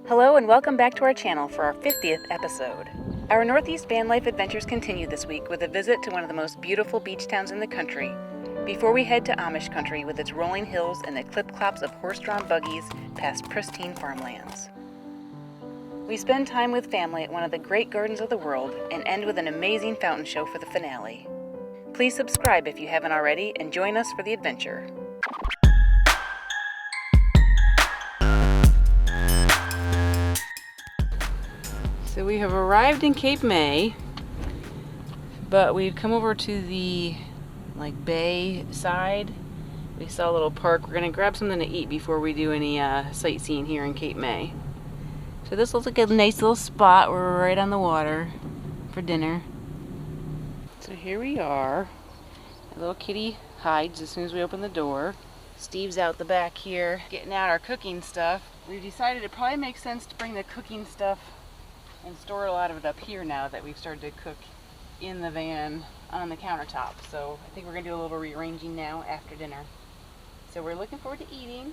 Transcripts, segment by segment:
Hello and welcome back to our channel for our 50th episode. Our Northeast van life adventures continue this week with a visit to one of the most beautiful beach towns in the country, before we head to Amish country with its rolling hills and the clip-clops of horse-drawn buggies past pristine farmlands. We spend time with family at one of the great gardens of the world and end with an amazing fountain show for the finale. Please subscribe if you haven't already and join us for the adventure. So we have arrived in Cape May, but we've come over to the bay side. We saw a little park. We're gonna grab something to eat before we do any sightseeing here in Cape May. So this looks like a nice little spot. We're right on the water for dinner. So here we are. A little kitty hides as soon as we open the door. Steve's out the back here getting out our cooking stuff. We've decided it probably makes sense to bring the cooking stuff and store a lot of it up here now that we've started to cook in the van on the countertop. So I think we're gonna do a little rearranging now after dinner. So we're looking forward to eating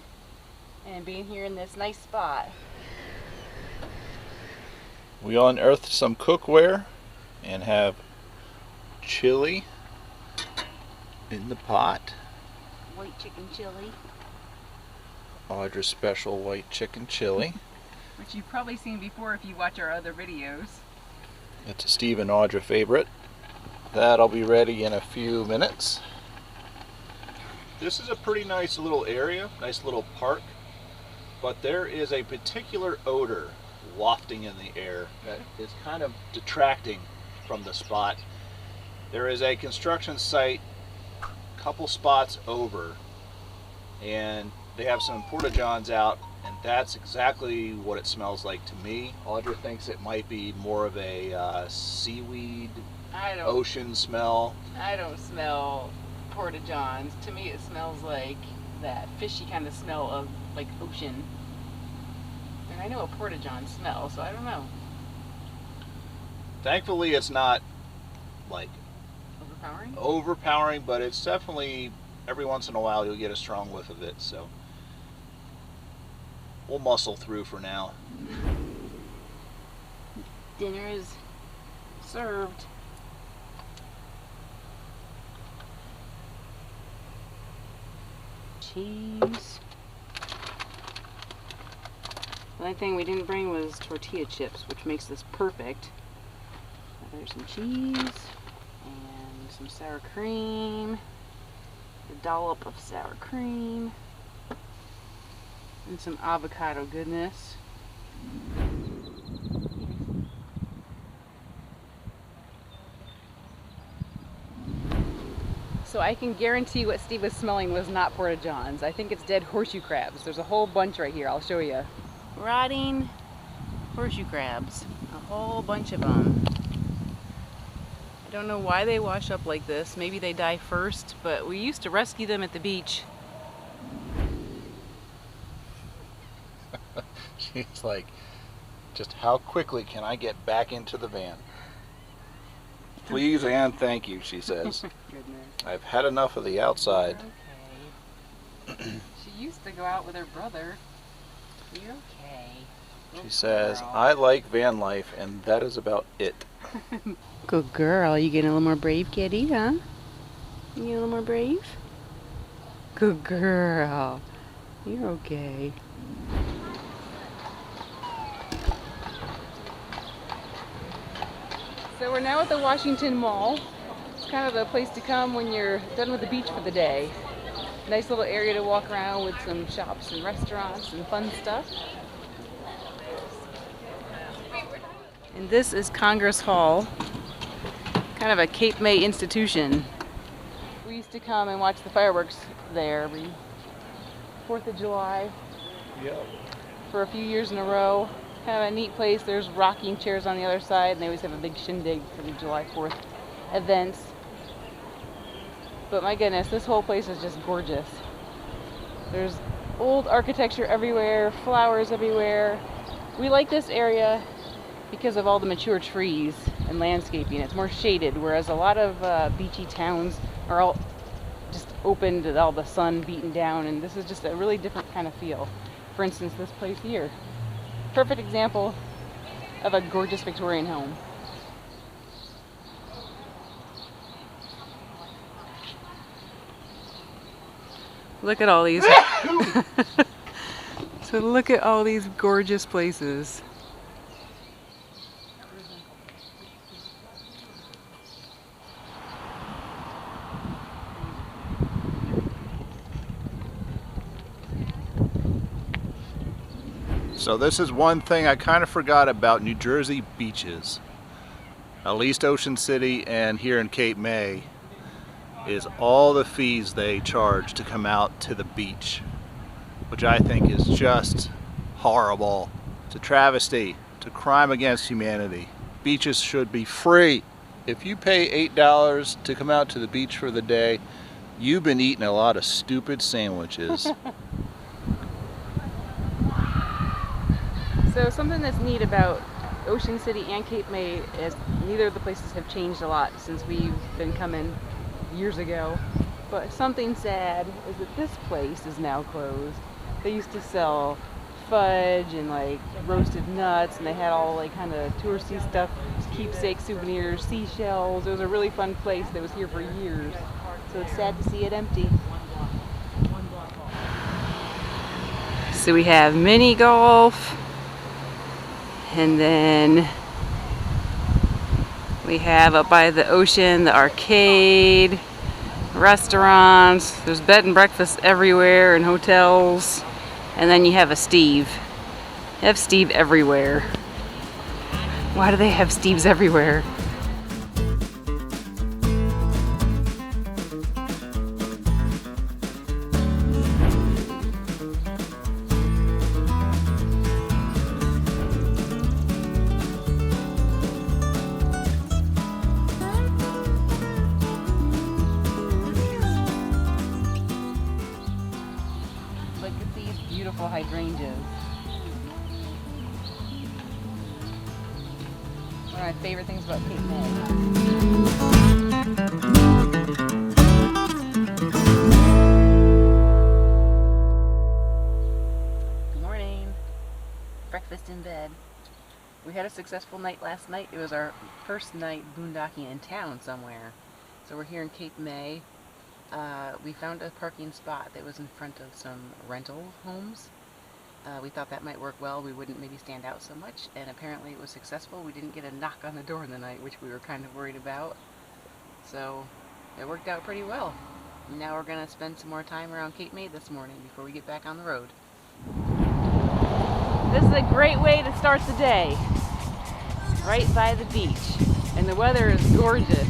and being here in this nice spot. We unearthed some cookware and have chili in the pot. White chicken chili. Audra's special white chicken chili. Which you've probably seen before if you watch our other videos. It's a Steve and Audra favorite. That'll be ready in a few minutes. This is a pretty nice little area, nice little park, but there is a particular odor wafting in the air that is kind of detracting from the spot. There is a construction site a couple spots over, and they have some porta-johns out, and that's exactly what it smells like to me. Audra thinks it might be more of a seaweed, ocean smell. I don't smell porta-johns. To me it smells like that fishy kind of smell of like ocean. And I know a porta-john smell, so I don't know. Thankfully it's not like overpowering, but it's definitely every once in a while you'll get a strong whiff of it, so we'll muscle through for now. Dinner is served. Cheese. The only thing we didn't bring was tortilla chips, which makes this perfect. There's some cheese and some sour cream, a dollop of sour cream, and some avocado goodness. So I can guarantee what Steve was smelling was not porta-johns. I think it's dead horseshoe crabs. There's a whole bunch right here. I'll show you. Rotting horseshoe crabs. A whole bunch of them. I don't know why they wash up like this. Maybe they die first, but we used to rescue them at the beach. She's like, just how quickly can I get back into the van? Please and thank you, she says. Goodness. I've had enough of the outside. Okay. She used to go out with her brother. You okay? She says, I like van life, and that is about it. Good girl. You getting a little more brave, kitty, huh? You getting a little more brave? Good girl. You're okay. So we're now at the Washington Mall. It's kind of the place to come when you're done with the beach for the day. Nice little area to walk around with some shops and restaurants and fun stuff. And this is Congress Hall, kind of a Cape May institution. We used to come and watch the fireworks there every 4th of July. Yep. For a few years in a row. Kind of a neat place. There's rocking chairs on the other side, and they always have a big shindig for the July 4th events. But my goodness, this whole place is just gorgeous. There's old architecture everywhere, flowers everywhere. We like this area because of all the mature trees and landscaping. It's more shaded, whereas a lot of beachy towns are all just open to all the sun beating down, and this is just a really different kind of feel. For instance, this place here. Perfect example of a gorgeous Victorian home. Look at all these. So look at all these gorgeous places. So this is one thing I kind of forgot about New Jersey beaches. At least Ocean City and here in Cape May is all the fees they charge to come out to the beach, which I think is just horrible. It's a travesty. It's a crime against humanity. Beaches should be free. If you pay $8 to come out to the beach for the day, you've been eating a lot of stupid sandwiches. So something that's neat about Ocean City and Cape May is neither of the places have changed a lot since we've been coming years ago. But something sad is that this place is now closed. They used to sell fudge and like roasted nuts, and they had all like kind of touristy stuff, keepsake souvenirs, seashells. It was a really fun place that was here for years. So it's sad to see it empty. So we have mini golf. And then we have up by the ocean, the arcade, restaurants. There's bed and breakfast everywhere and hotels. And then you have a Steve. You have Steve everywhere. Why do they have Steves everywhere? Beautiful hydrangeas. One of my favorite things about Cape May. Good morning. Breakfast in bed. We had a successful night last night. It was our first night boondocking in town somewhere. So we're here in Cape May. We found a parking spot that was in front of some rental homes. We thought that might work well. We wouldn't maybe stand out so much, and apparently it was successful. We didn't get a knock on the door in the night, which we were kind of worried about. So it worked out pretty well. Now we're going to spend some more time around Cape May this morning before we get back on the road. This is a great way to start the day, right by the beach, and the weather is gorgeous.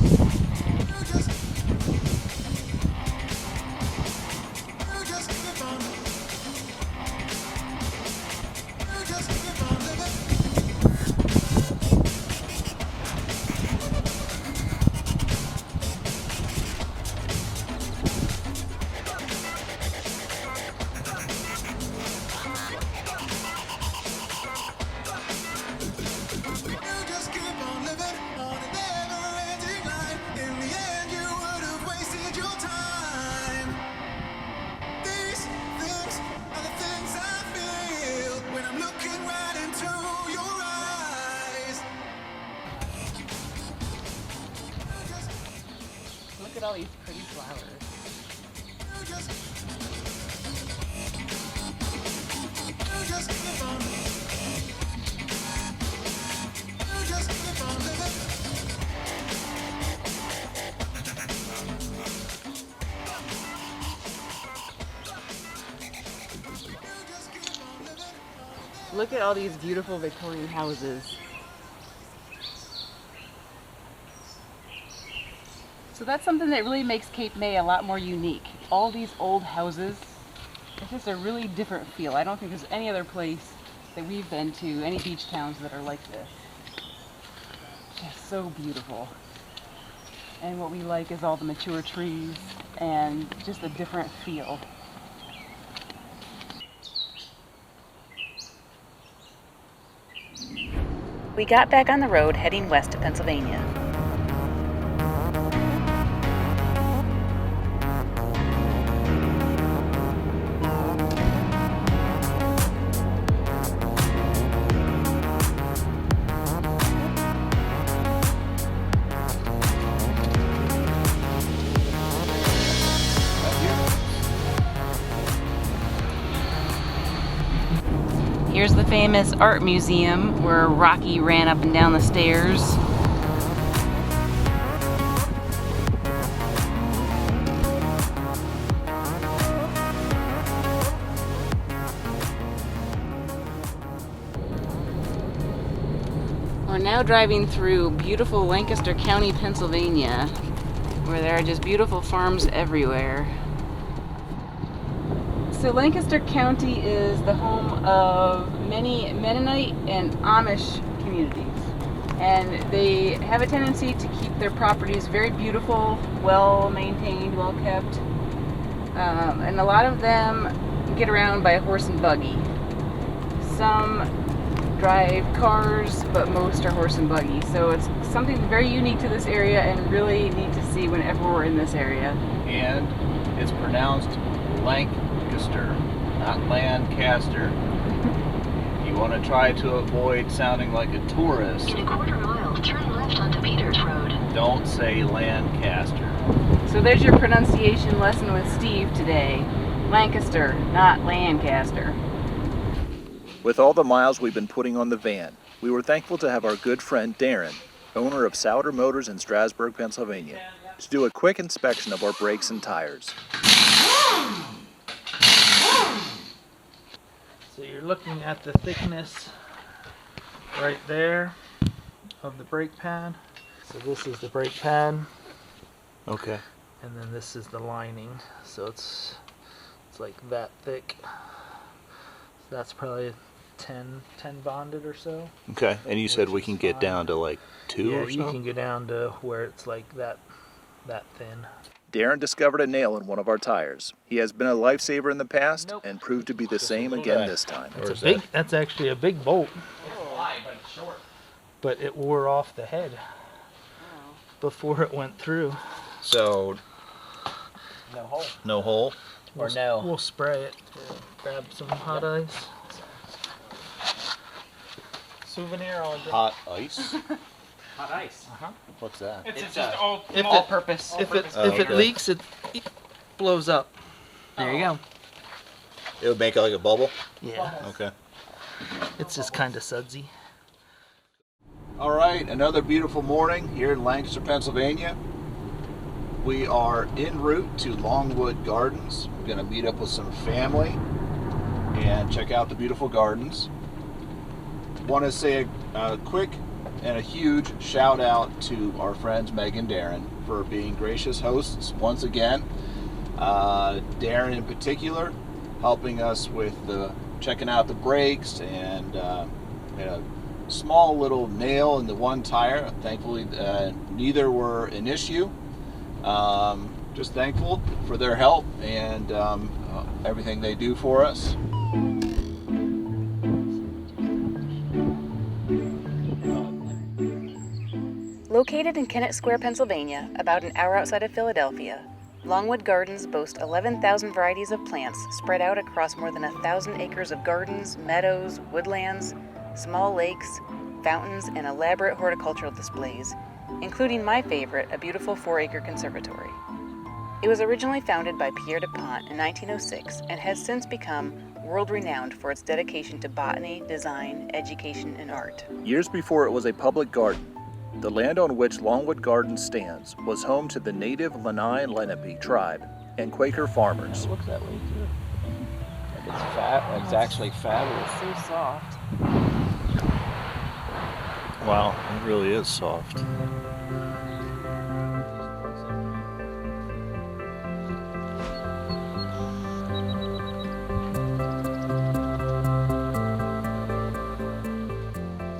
Look at all these pretty flowers. Look at all these beautiful Victorian houses. So that's something that really makes Cape May a lot more unique. All these old houses, it's just a really different feel. I don't think there's any other place that we've been to, any beach towns that are like this. Just so beautiful. And what we like is all the mature trees and just a different feel. We got back on the road heading west to Pennsylvania. Here's the famous art museum where Rocky ran up and down the stairs. We're now driving through beautiful Lancaster County, Pennsylvania, where there are just beautiful farms everywhere. So Lancaster County is the home of many Mennonite and Amish communities. And they have a tendency to keep their properties very beautiful, well maintained, well kept. And a lot of them get around by horse and buggy. Some drive cars, but most are horse and buggy. So it's something very unique to this area and really neat to see whenever we're in this area. And it's pronounced Lancaster, not Lancaster. You want to try to avoid sounding like a tourist. In a quarter mile, turn left onto Peters Road. Don't say Lancaster. So there's your pronunciation lesson with Steve today. Lancaster, not Lancaster. With all the miles we've been putting on the van, we were thankful to have our good friend Darren, owner of Souter Motors in Strasburg, Pennsylvania, to do a quick inspection of our brakes and tires. So you're looking at the thickness right there of the brake pad. So this is the brake pad, Okay. and then this is the lining. So it's like that thick. So that's probably 10 bonded or so. Okay. And you said we can get fine. down to like 2 Yeah, or you so? can go down to where it's like that thin. Darren discovered a nail in one of our tires. He has been a lifesaver in the past Nope. and proved to be the same again this time. That's actually a big bolt. But it wore off the head before it went through. So, No hole. no hole? We'll spray it. Grab some hot ice. Souvenir on it. Hot ice? Hot ice. What's that? It's It's just all if all it- purpose. If it okay. leaks, it blows up. There you go. It would make it like a bubble? Yeah, Okay. it's just kind of sudsy. All right, another beautiful morning here in Lancaster, Pennsylvania. We are en route to Longwood Gardens. We're going to meet up with some family and check out the beautiful gardens. Want to say a quick and a huge shout out to our friends Meg and Darren for being gracious hosts once again. Darren in particular helping us with checking out the brakes and a small little nail in the one tire. Thankfully neither were an issue. Just thankful for their help and everything they do for us. Located in Kennett Square, Pennsylvania, about an hour outside of Philadelphia, Longwood Gardens boast 11,000 varieties of plants spread out across more than 1,000 acres of gardens, meadows, woodlands, small lakes, fountains, and elaborate horticultural displays, including my favorite, a beautiful 4-acre conservatory. It was originally founded by Pierre du Pont in 1906 and has since become world-renowned for its dedication to botany, design, education, and art. Years before it was a public garden, the land on which Longwood Gardens stands was home to the native Lenni and Lenape tribe and Quaker farmers. It looks that way too. It's actually fabulous. So soft. Wow, it really is soft.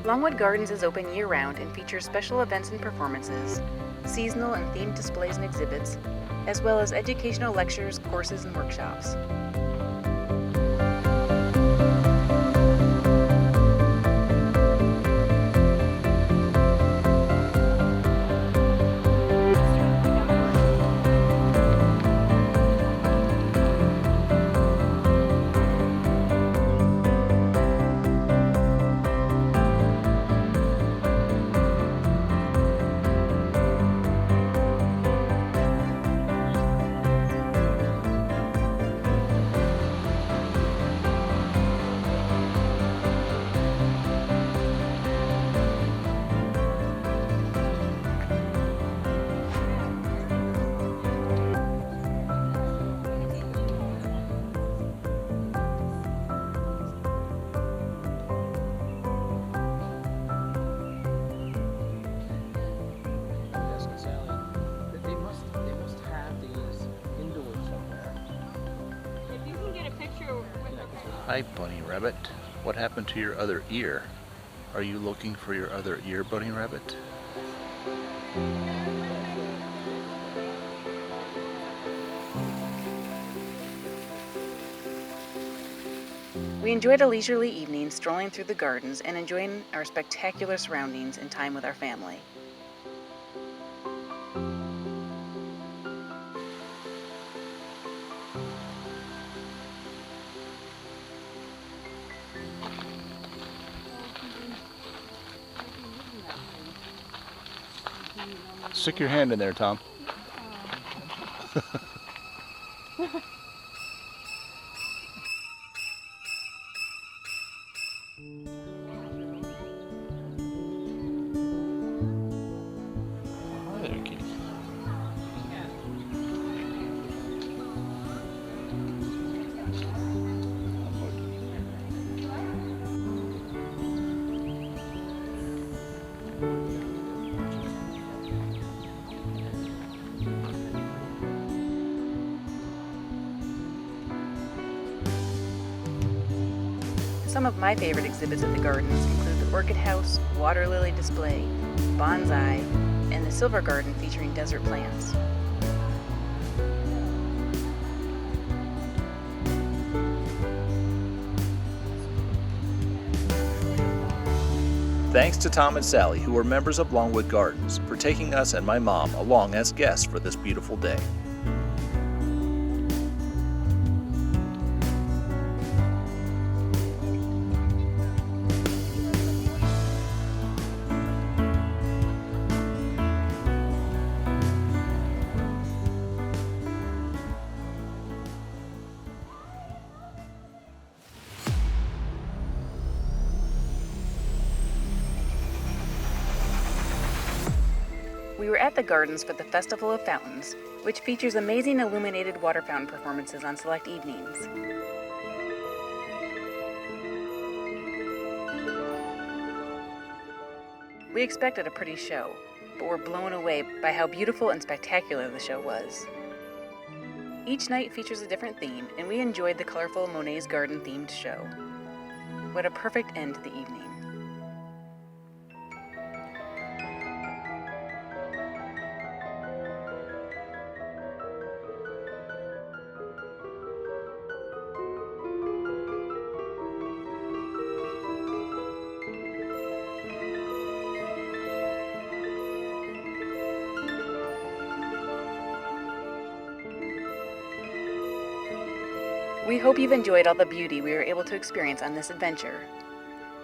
Longwood Gardens is open year-round and features special events and performances, seasonal and themed displays and exhibits, as well as educational lectures, courses, and workshops. Hi, Bunny Rabbit. What happened to your other ear? Are you looking for your other ear, Bunny Rabbit? We enjoyed a leisurely evening strolling through the gardens and enjoying our spectacular surroundings and time with our family. Stick your hand in there, Tom. Hi there, kitty. Some of my favorite exhibits at the gardens include the Orchid House, Water Lily Display, Bonsai, and the Silver Garden featuring desert plants. Thanks to Tom and Sally, who are members of Longwood Gardens, for taking us and my mom along as guests for this beautiful day. We were at the gardens for the Festival of Fountains, which features amazing illuminated water fountain performances on select evenings. We expected a pretty show, but were blown away by how beautiful and spectacular the show was. Each night features a different theme, and we enjoyed the colorful Monet's Garden themed show. What a perfect end to the evening. We hope you've enjoyed all the beauty we were able to experience on this adventure.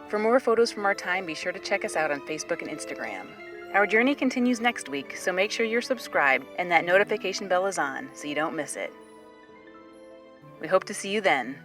For more photos from our time, be sure to check us out on Facebook and Instagram. Our journey continues next week, so make sure you're subscribed and that notification bell is on so you don't miss it. We hope to see you then.